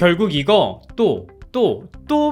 결국 이거 또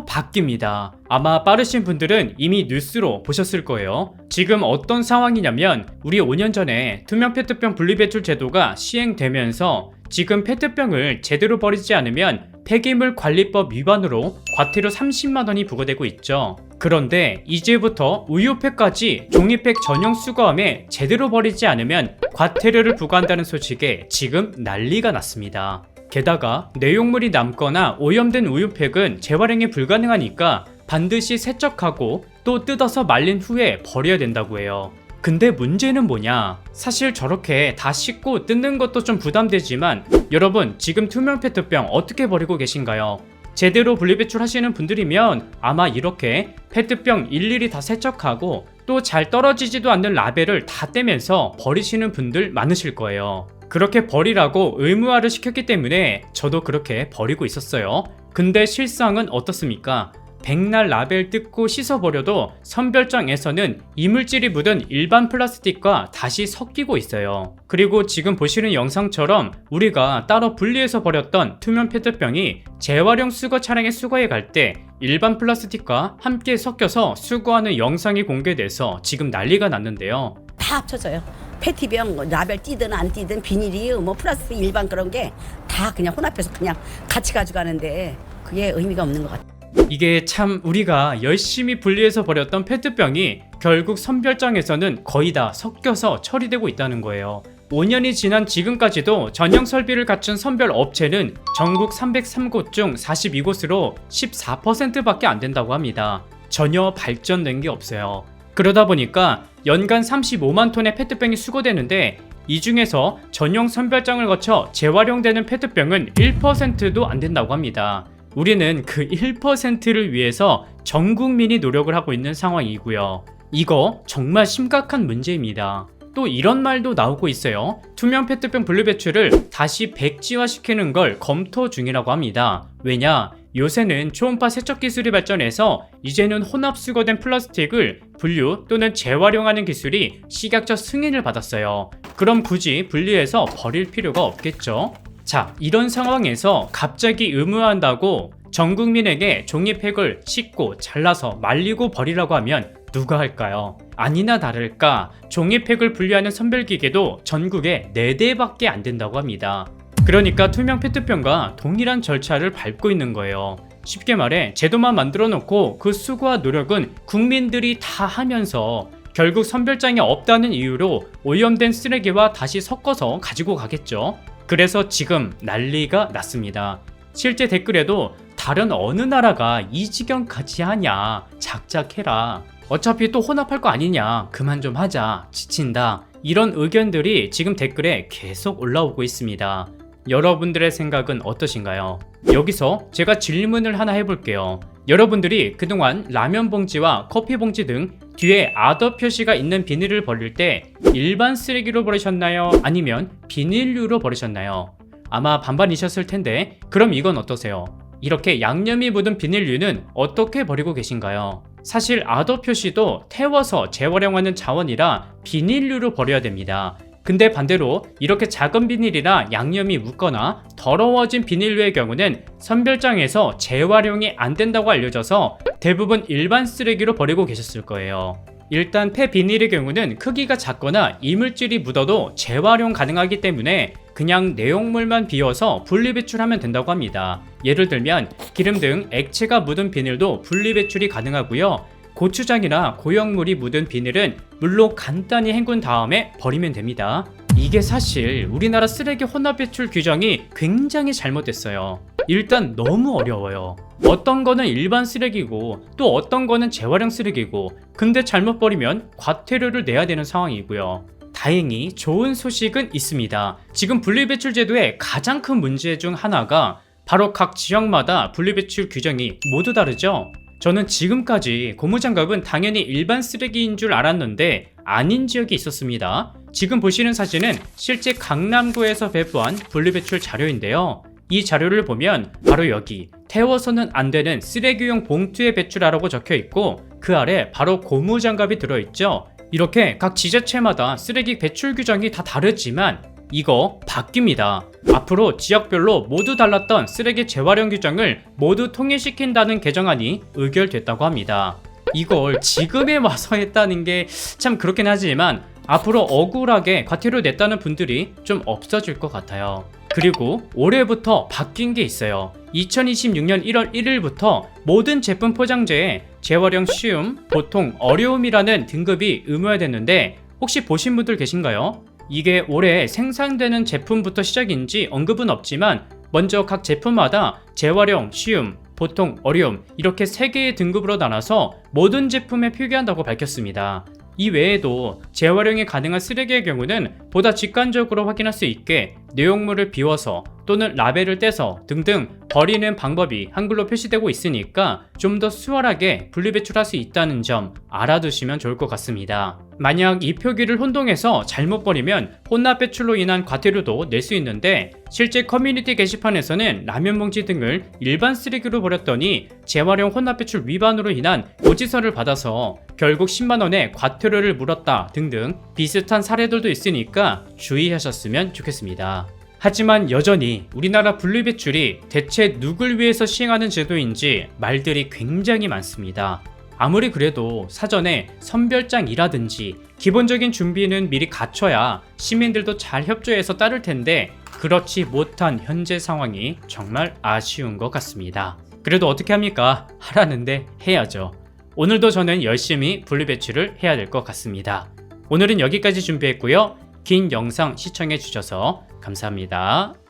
바뀝니다. 아마 빠르신 분들은 이미 뉴스로 보셨을 거예요. 지금 어떤 상황이냐면 우리 5년 전에 투명 페트병 분리배출 제도가 시행되면서 지금 페트병을 제대로 버리지 않으면 폐기물 관리법 위반으로 과태료 30만 원이 부과되고 있죠. 그런데 이제부터 우유팩까지 종이팩 전용 수거함에 제대로 버리지 않으면 과태료를 부과한다는 소식에 지금 난리가 났습니다. 게다가 내용물이 남거나 오염된 우유팩은 재활용이 불가능하니까 반드시 세척하고 또 뜯어서 말린 후에 버려야 된다고 해요. 근데 문제는 뭐냐? 사실 저렇게 다 씻고 뜯는 것도 좀 부담되지만 여러분 지금 투명 페트병 어떻게 버리고 계신가요? 제대로 분리배출 하시는 분들이면 아마 이렇게 페트병 일일이 다 세척하고 또 잘 떨어지지도 않는 라벨을 다 떼면서 버리시는 분들 많으실 거예요. 그렇게 버리라고 의무화를 시켰기 때문에 저도 그렇게 버리고 있었어요. 근데 실상은 어떻습니까? 백날 라벨 뜯고 씻어버려도 선별장에서는 이물질이 묻은 일반 플라스틱과 다시 섞이고 있어요. 그리고 지금 보시는 영상처럼 우리가 따로 분리해서 버렸던 투명 페트병이 재활용 수거 차량에 수거해 갈 때 일반 플라스틱과 함께 섞여서 수거하는 영상이 공개돼서 지금 난리가 났는데요. 다 합쳐져요. 페티병 라벨 띄든 안 띄든 비닐이 뭐 플라스틱 일반 그런 게 다 그냥 혼합해서 그냥 같이 가져가는데 그게 의미가 없는 것 같아요. 이게 참 우리가 열심히 분리해서 버렸던 페트병이 결국 선별장에서는 거의 다 섞여서 처리되고 있다는 거예요. 5년이 지난 지금까지도 전용 설비를 갖춘 선별 업체는 전국 303곳 중 42곳으로 14%밖에 안 된다고 합니다. 전혀 발전된 게 없어요. 그러다 보니까 연간 35만 톤의 페트병이 수거되는데 이 중에서 전용 선별장을 거쳐 재활용되는 페트병은 1%도 안 된다고 합니다. 우리는 그 1%를 위해서 전 국민이 노력을 하고 있는 상황이고요. 이거 정말 심각한 문제입니다. 또 이런 말도 나오고 있어요. 투명 페트병 분리배출을 다시 백지화시키는 걸 검토 중이라고 합니다. 왜냐? 요새는 초음파 세척 기술이 발전해서 이제는 혼합 수거된 플라스틱을 분류 또는 재활용하는 기술이 식약처 승인을 받았어요. 그럼 굳이 분리해서 버릴 필요가 없겠죠? 자, 이런 상황에서 갑자기 의무화한다고 전 국민에게 종이팩을 씻고 잘라서 말리고 버리라고 하면 누가 할까요? 아니나 다를까 종이팩을 분리하는 선별기계도 전국에 4대밖에 안 된다고 합니다. 그러니까 투명 페트병과 동일한 절차를 밟고 있는 거예요. 쉽게 말해 제도만 만들어 놓고 그 수고와 노력은 국민들이 다 하면서 결국 선별장이 없다는 이유로 오염된 쓰레기와 다시 섞어서 가지고 가겠죠. 그래서 지금 난리가 났습니다. 실제 댓글에도 다른 어느 나라가 이 지경까지 하냐, 작작해라, 어차피 또 혼합할 거 아니냐, 그만 좀 하자, 지친다, 이런 의견들이 지금 댓글에 계속 올라오고 있습니다. 여러분들의 생각은 어떠신가요? 여기서 제가 질문을 하나 해볼게요. 여러분들이 그동안 라면 봉지와 커피 봉지 등 뒤에 아더 표시가 있는 비닐을 버릴 때 일반 쓰레기로 버리셨나요? 아니면 비닐류로 버리셨나요? 아마 반반이셨을 텐데 그럼 이건 어떠세요? 이렇게 양념이 묻은 비닐류는 어떻게 버리고 계신가요? 사실 아더 표시도 태워서 재활용하는 자원이라 비닐류로 버려야 됩니다. 근데 반대로 이렇게 작은 비닐이나 양념이 묻거나 더러워진 비닐류의 경우는 선별장에서 재활용이 안 된다고 알려져서 대부분 일반 쓰레기로 버리고 계셨을 거예요. 일단 폐비닐의 경우는 크기가 작거나 이물질이 묻어도 재활용 가능하기 때문에 그냥 내용물만 비워서 분리배출하면 된다고 합니다. 예를 들면 기름 등 액체가 묻은 비닐도 분리배출이 가능하고요. 고추장이나 고형물이 묻은 비닐은 물로 간단히 헹군 다음에 버리면 됩니다. 이게 사실 우리나라 쓰레기 혼합 배출 규정이 굉장히 잘못됐어요. 일단 너무 어려워요. 어떤 거는 일반 쓰레기고 또 어떤 거는 재활용 쓰레기고, 근데 잘못 버리면 과태료를 내야 되는 상황이고요. 다행히 좋은 소식은 있습니다. 지금 분리배출 제도의 가장 큰 문제 중 하나가 바로 각 지역마다 분리배출 규정이 모두 다르죠. 저는 지금까지 고무장갑은 당연히 일반 쓰레기인 줄 알았는데 아닌 지역이 있었습니다. 지금 보시는 사진은 실제 강남구에서 배부한 분리배출 자료인데요. 이 자료를 보면 바로 여기 태워서는 안 되는 쓰레기용 봉투에 배출하라고 적혀 있고 그 아래 바로 고무장갑이 들어있죠. 이렇게 각 지자체마다 쓰레기 배출 규정이 다 다르지만 이거 바뀝니다. 앞으로 지역별로 모두 달랐던 쓰레기 재활용 규정을 모두 통일시킨다는 개정안이 의결됐다고 합니다. 이걸 지금에 와서 했다는 게 참 그렇긴 하지만 앞으로 억울하게 과태료 냈다는 분들이 좀 없어질 것 같아요. 그리고 올해부터 바뀐 게 있어요. 2026년 1월 1일부터 모든 제품 포장재에 재활용 쉬움, 보통, 어려움이라는 등급이 의무화됐는데 혹시 보신 분들 계신가요? 이게 올해 생산되는 제품부터 시작인지 언급은 없지만 먼저 각 제품마다 재활용, 쉬움, 보통, 어려움 이렇게 3개의 등급으로 나눠서 모든 제품에 표기한다고 밝혔습니다. 이 외에도 재활용이 가능한 쓰레기의 경우는 보다 직관적으로 확인할 수 있게 내용물을 비워서 또는 라벨을 떼서 등등 버리는 방법이 한글로 표시되고 있으니까 좀 더 수월하게 분리배출할 수 있다는 점 알아두시면 좋을 것 같습니다. 만약 이 표기를 혼동해서 잘못 버리면 혼납 배출로 인한 과태료도 낼 수 있는데 실제 커뮤니티 게시판에서는 라면 봉지 등을 일반 쓰레기로 버렸더니 재활용 혼납 배출 위반으로 인한 고지서를 받아서 결국 10만원의 과태료를 물었다 등등 비슷한 사례들도 있으니까 주의하셨으면 좋겠습니다. 하지만 여전히 우리나라 분리배출이 대체 누굴 위해서 시행하는 제도인지 말들이 굉장히 많습니다. 아무리 그래도 사전에 선별장이라든지 기본적인 준비는 미리 갖춰야 시민들도 잘 협조해서 따를 텐데 그렇지 못한 현재 상황이 정말 아쉬운 것 같습니다. 그래도 어떻게 합니까? 하라는데 해야죠. 오늘도 저는 열심히 분리배출을 해야 될 것 같습니다. 오늘은 여기까지 준비했고요. 긴 영상 시청해 주셔서 감사합니다.